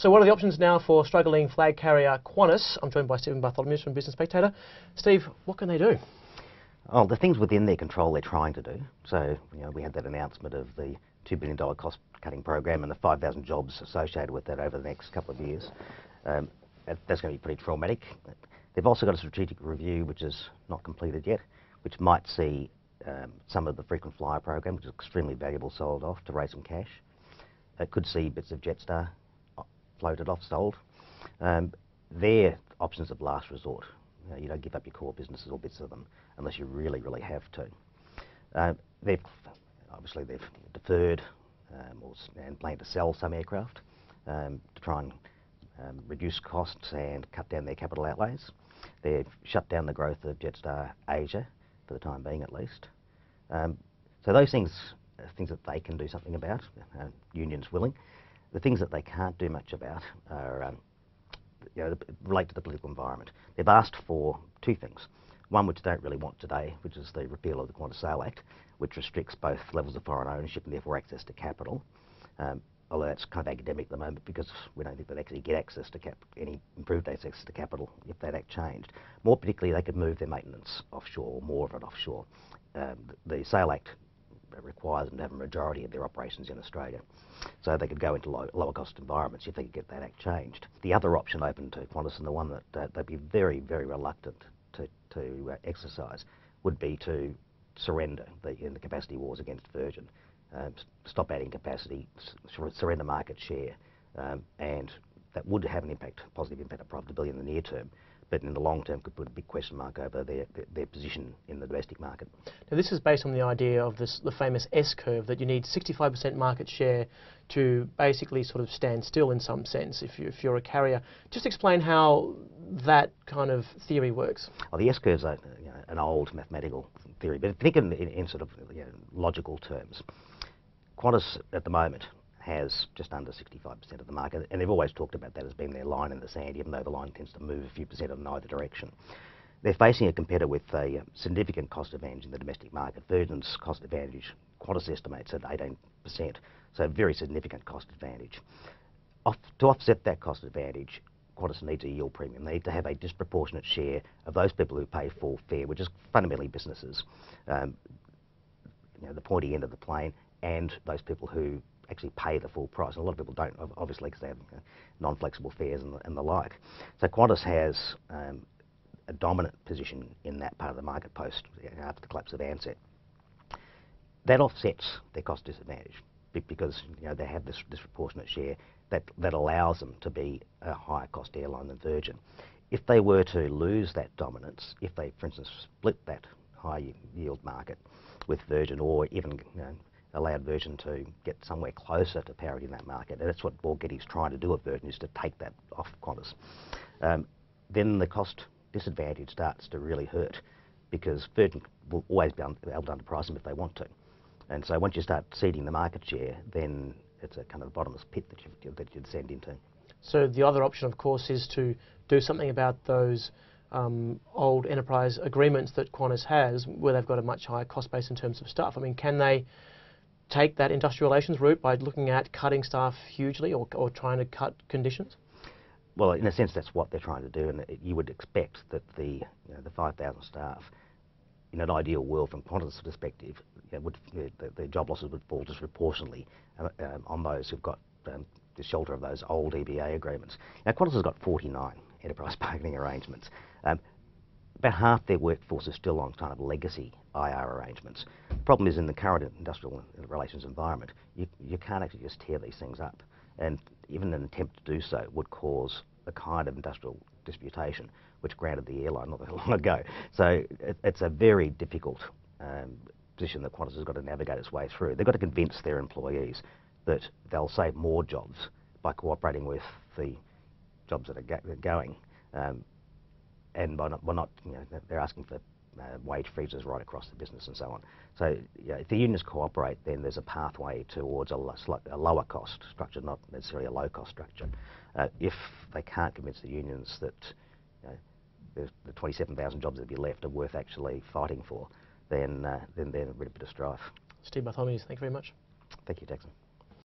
So what are the options now for struggling flag carrier Qantas? I'm joined by Stephen Bartholomew from Business Spectator. Steve, what can they do? Oh, the things within their control they're trying to do. So, we had that announcement of the $2 billion cost-cutting program and the 5,000 jobs associated with that over the next couple of years. That's going to be pretty traumatic. They've also got a strategic review which is not completed yet, which might see some of the frequent flyer program, which is extremely valuable, sold off to raise some cash. It could see bits of Jetstar floated off, sold. They're options of last resort. You don't give up your core businesses or bits of them unless you really, really have to. They've deferred and plan to sell some aircraft to try and reduce costs and cut down their capital outlays. They've shut down the growth of Jetstar Asia, for the time being at least. So those things are things that they can do something about, unions willing. The things that they can't do much about are relate to the political environment. They've asked for two things. One which they don't really want today, which is the repeal of the Qantas Sale Act, which restricts both levels of foreign ownership and therefore access to capital. Although that's kind of academic at the moment because we don't think they'd actually get access to any improved access to capital if that act changed. More particularly, they could move their maintenance offshore, or more of it offshore. The Sale Act requires them to have a majority of their operations in Australia. So they could go into lower cost environments if they could get that act changed. The other option open to Qantas, and the one that they'd be very, very reluctant to exercise, would be to surrender in the capacity wars against Virgin. Stop adding capacity, surrender market share, and that would have an impact, positive impact on profitability in the near term, but in the long term could put a big question mark over their position in the domestic market. Now this is based on the idea of the famous S-curve, that you need 65% market share to basically sort of stand still in some sense if you're a carrier. Just explain how that kind of theory works. Well, the S-curve's an old mathematical theory, but think in sort of logical terms. Qantas at the moment has just under 65% of the market, and they've always talked about that as being their line in the sand, even though the line tends to move a few percent in either direction. They're facing a competitor with a significant cost advantage in the domestic market. Virgin's cost advantage, Qantas estimates at 18%, so a very significant cost advantage. To offset that cost advantage, Qantas needs a yield premium. They need to have a disproportionate share of those people who pay full fare, which is fundamentally businesses, the pointy end of the plane, and those people who actually pay the full price. And a lot of people don't, obviously, because they have non-flexible fares and the like. So Qantas has a dominant position in that part of the market post after the collapse of Ansett. That offsets their cost disadvantage because they have this disproportionate share that allows them to be a higher cost airline than Virgin. If they were to lose that dominance, if they, for instance, split that high yield market with Virgin, or even allowed Virgin to get somewhere closer to parity in that market, and that's what Borghetti's trying to do with Virgin, is to take that off Qantas. Then the cost disadvantage starts to really hurt because Virgin will always be able to underprice them if they want to. And so once you start ceding the market share, then it's a kind of bottomless pit that you'd descend into. So the other option, of course, is to do something about those old enterprise agreements that Qantas has, where they've got a much higher cost base in terms of staff. I mean, can they take that industrial relations route by looking at cutting staff hugely or trying to cut conditions? Well, in a sense, that's what they're trying to do, and you would expect that the 5,000 staff, in an ideal world from Qantas' perspective, the job losses would fall disproportionately on those who've got the shelter of those old EBA agreements. Now, Qantas has got 49 enterprise bargaining arrangements. About half their workforce is still on kind of legacy IR arrangements. The problem is, in the current industrial relations environment, you can't actually just tear these things up. And even an attempt to do so would cause a kind of industrial disputation, which grounded the airline not that long ago. So it's a very difficult position that Qantas has got to navigate its way through. They've got to convince their employees that they'll save more jobs by cooperating with the jobs that are going. And by not they're asking for wage freezes right across the business and so on. So if the unions cooperate, then there's a pathway towards a lower cost structure, not necessarily a low cost structure. If they can't convince the unions that the 27,000 jobs that would be left are worth actually fighting for, then they're in a bit of strife. Steve Bartholomew, thank you very much. Thank you, Jackson.